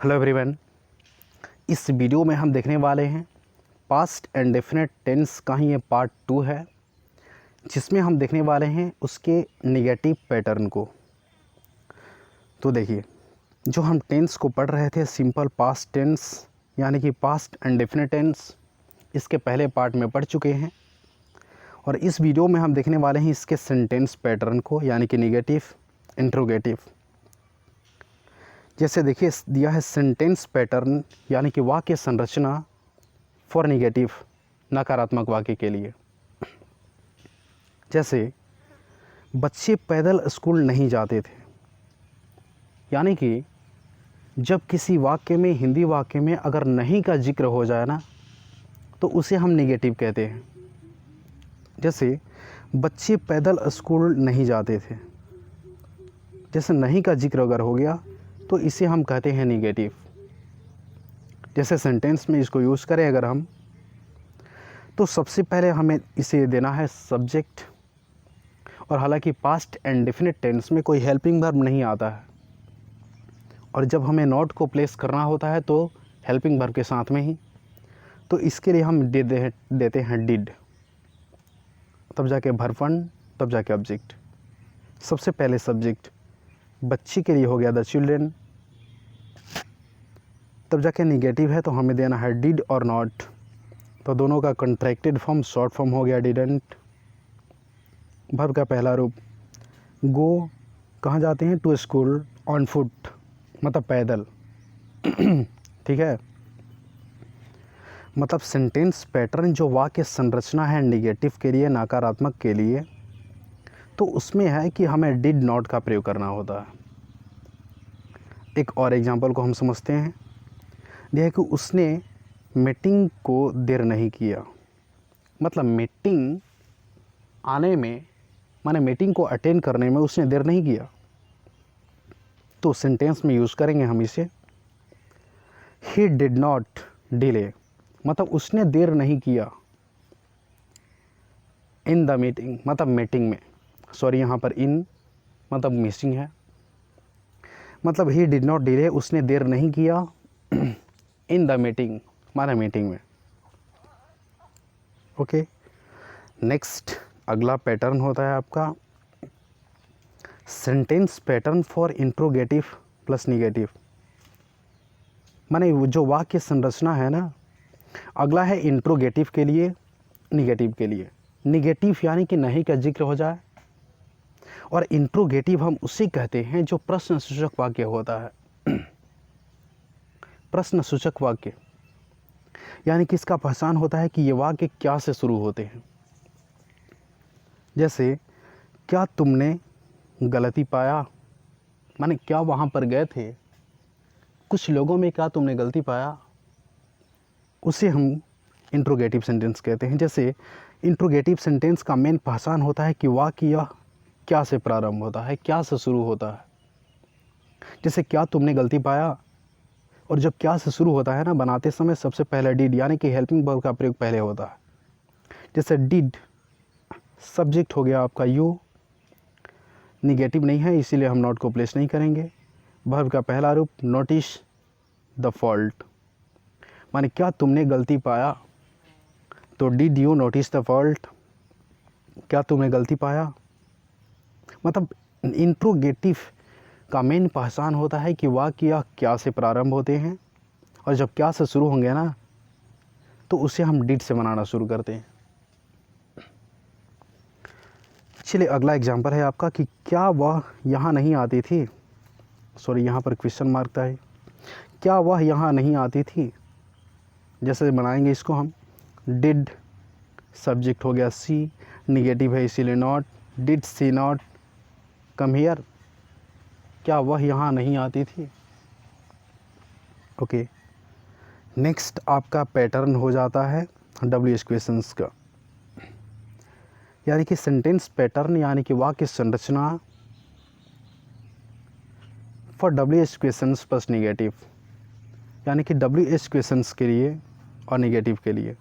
Hello everyone. इस video में हम देखने वाले हैं पास्ट एंड डेफिनेट टेंस का ही ये पार्ट 2 है, जिसमें हम देखने वाले हैं उसके नेगेटिव पैटर्न को। तो देखिए, जो हम टेंस को पढ़ रहे थे सिंपल पास्ट टेंस यानी कि पास्ट एंड डेफिनेट टेंस, इसके पहले पार्ट में पढ़ चुके हैं और इस वीडियो में हम देखने वाले हैं इसके सेंटेंस पैटर्न को यानी कि नेगेटिव, इंट्रोगेटिव। जैसे देखिए दिया है सेंटेंस पैटर्न यानी कि वाक्य संरचना फॉर नेगेटिव, नकारात्मक वाक्य के लिए। जैसे बच्चे पैदल स्कूल नहीं जाते थे, यानी कि जब किसी वाक्य में, हिंदी वाक्य में अगर नहीं का जिक्र हो जाए ना, तो उसे हम नेगेटिव कहते हैं। जैसे बच्चे पैदल स्कूल नहीं जाते थे, जैसे नहीं का जिक्र अगर हो गया तो इसे हम कहते हैं नेगेटिव। जैसे सेंटेंस में इसको यूज़ करें अगर हम, तो सबसे पहले हमें इसे देना है सब्जेक्ट। और हालांकि पास्ट एंड डेफिनेट टेंस में कोई हेल्पिंग वर्ब नहीं आता है, और जब हमें नॉट को प्लेस करना होता है तो हेल्पिंग वर्ब के साथ में ही, तो इसके लिए हम देते हैं डिड, तब जाके भरफन, तब जाके ऑब्जेक्ट। सबसे पहले सब्जेक्ट बच्चे के लिए हो गया द चिल्ड्रेन, तब जाके नेगेटिव है तो हमें देना है डिड और नॉट, तो दोनों का कॉन्ट्रैक्टेड फॉर्म शॉर्ट फॉर्म हो गया डिडंट। वर्ब का पहला रूप गो, कहाँ जाते हैं? टू स्कूल ऑन फुट, मतलब पैदल। ठीक है, मतलब सेंटेंस पैटर्न जो वाक्य संरचना है नेगेटिव के लिए, नकारात्मक के लिए, तो उसमें है कि हमें डिड नॉट का प्रयोग करना होता है। एक और एग्जांपल को हम समझते हैं। यह है कि उसने मीटिंग को देर नहीं किया, मतलब मीटिंग आने में, माने मीटिंग को अटेंड करने में उसने देर नहीं किया, तो सेंटेंस में यूज़ करेंगे हम इसे ही डिड नॉट डिले, मतलब उसने देर नहीं किया इन द मीटिंग, मतलब मीटिंग में। सॉरी, यहाँ पर इन मतलब मिसिंग है, मतलब ही डिड नॉट डिले, उसने देर नहीं किया इन द मीटिंग, माना मीटिंग में। ओके, नेक्स्ट अगला पैटर्न होता है आपका sentence pattern for interrogative plus negative. माने जो वाक्य संरचना है ना, अगला है इंट्रोगेटिव के लिए, निगेटिव के लिए। निगेटिव यानी कि नहीं का जिक्र हो जाए, और इंट्रोगेटिव हम उसे कहते हैं जो प्रश्न सूचक वाक्य होता है। प्रश्न सूचक वाक्य यानी कि इसका पहचान होता है कि ये वाक्य क्या से शुरू होते हैं। जैसे क्या तुमने गलती पाया, माने क्या वहाँ पर गए थे कुछ लोगों में, क्या तुमने गलती पाया, उसे हम इंट्रोगेटिव सेंटेंस कहते हैं। जैसे इंट्रोगेटिव सेंटेंस का मेन पहचान होता है कि वाक्य क्या से प्रारंभ होता है, क्या से शुरू होता है। जैसे क्या तुमने गलती पाया, और जब क्या से शुरू होता है ना, बनाते समय सबसे पहले डिड यानी कि हेल्पिंग वर्ब का प्रयोग पहले होता है। जैसे डिड सब्जेक्ट हो गया आपका यू, निगेटिव नहीं है इसीलिए हम नॉट को प्लेस नहीं करेंगे। वर्ब का पहला रूप नोटिस द फॉल्ट, माने क्या तुमने गलती पाया, तो did you notice the fault, क्या तुमने गलती पाया। मतलब इंट्रोगेटिव का मेन पहचान होता है कि वाक्य क्या से प्रारंभ होते हैं, और जब क्या से शुरू होंगे ना, तो उसे हम डिड से बनाना शुरू करते हैं। चलिए अगला एग्जांपल है आपका कि क्या वह यहाँ नहीं आती थी। सॉरी, यहाँ पर क्वेश्चन मार्क है, क्या वह यहाँ नहीं आती थी। जैसे बनाएंगे इसको हम, डिड सब्जेक्ट हो गया सी, निगेटिव है इसीलिए not, did she not come here, क्या वह यहाँ नहीं आती थी। ओके, नेक्स्ट आपका पैटर्न हो जाता है WH क्वेश्चंस का, यानी कि सेंटेंस पैटर्न यानी कि वाक्य संरचना for WH questions plus negative, यानी कि WH क्वेश्चंस के लिए और निगेटिव के लिए।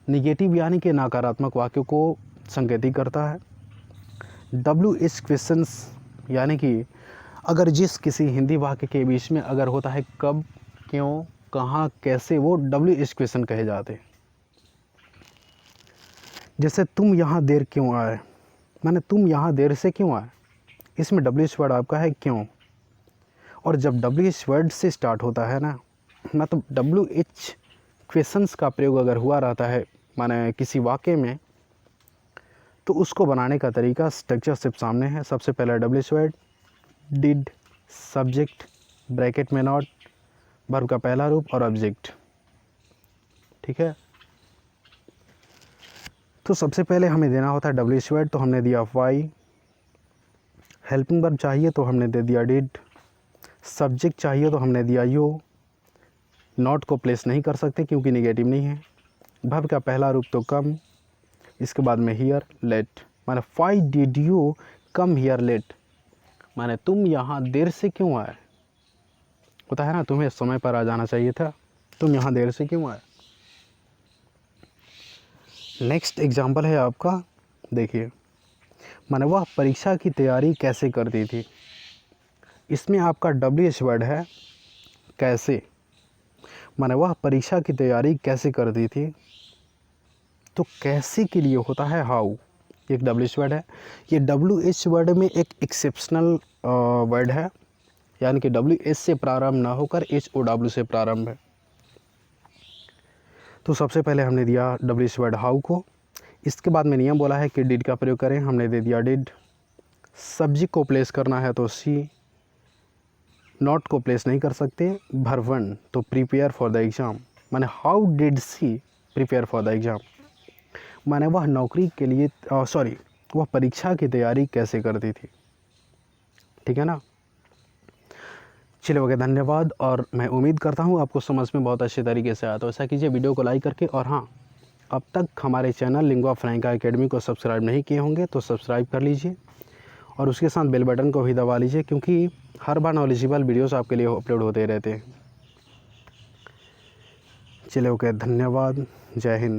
निगेटिव यानी कि नकारात्मक वाक्यों को संकेतित करता है। WH क्वेश्चंस यानी कि अगर जिस किसी हिंदी वाक्य के बीच में अगर होता है कब, क्यों, कहाँ, कैसे, वो WH क्वेश्चन कहे जाते हैं। जैसे तुम यहाँ देर क्यों आए, माने तुम यहाँ देर से क्यों आए, इसमें WH वर्ड आपका है क्यों। और जब WH वर्ड से स्टार्ट होता है ना, मतलब WH क्वेश्चंस का प्रयोग अगर हुआ रहता है माने किसी वाक्य में, तो उसको बनाने का तरीका, स्ट्रक्चर सिर्फ सामने है। सबसे पहला WH word, did, subject, bracket में नॉट, वर्ब का पहला रूप और ऑब्जेक्ट। ठीक है, तो सबसे पहले हमें देना होता है WH वर्ड, तो हमने दिया वाई। हेल्पिंग वर्ब चाहिए तो हमने दे दिया डिड। सब्जेक्ट चाहिए तो हमने दिया यू। नॉट को प्लेस नहीं कर सकते क्योंकि नेगेटिव नहीं है। वर्ब का पहला रूप तो कम, इसके बाद में हियर, लेट। माने why did you come here let, माने तुम यहाँ देर से क्यों आए। होता है ना, तुम्हें समय पर आ जाना चाहिए था, तुम यहाँ देर से क्यों आए। नेक्स्ट एग्जाम्पल है आपका, देखिए, माने वह परीक्षा की तैयारी कैसे करती थी। इसमें आपका WH वर्ड है कैसे, माने वह परीक्षा की तैयारी कैसे करती थी। तो कैसे के लिए होता है हाउ, एक WH वर्ड है। ये WH वर्ड में एक एक्सेप्शनल वर्ड है, यानी कि WH से प्रारंभ ना होकर HOW से प्रारंभ है। तो सबसे पहले हमने दिया WH वर्ड हाउ को। इसके बाद में नियम बोला है कि डिड का प्रयोग करें, हमने दे दिया डिड। सब्जेक्ट को प्लेस करना है तो सी, नॉट को प्लेस नहीं कर सकते। वर्ब 1 तो प्रिपेयर फॉर द एग्ज़ाम, माने how did she prepare for the exam, माने वह नौकरी के लिए वह परीक्षा की तैयारी कैसे करती थी। ठीक है ना। चलिए ओके, धन्यवाद। और मैं उम्मीद करता हूँ आपको समझ में बहुत अच्छे तरीके से आया। तो ऐसा कीजिए, वीडियो को लाइक करके, और हाँ, अब तक हमारे चैनल लिंगुआ फ्रैंका एकेडमी को सब्सक्राइब नहीं किए होंगे तो सब्सक्राइब कर लीजिए, और उसके साथ बेल बटन को भी दबा लीजिए, क्योंकि हर बार नॉलेजेबल वीडियोस आपके लिए अपलोड होते रहते हैं। चलिए ओके, धन्यवाद, जय हिंद।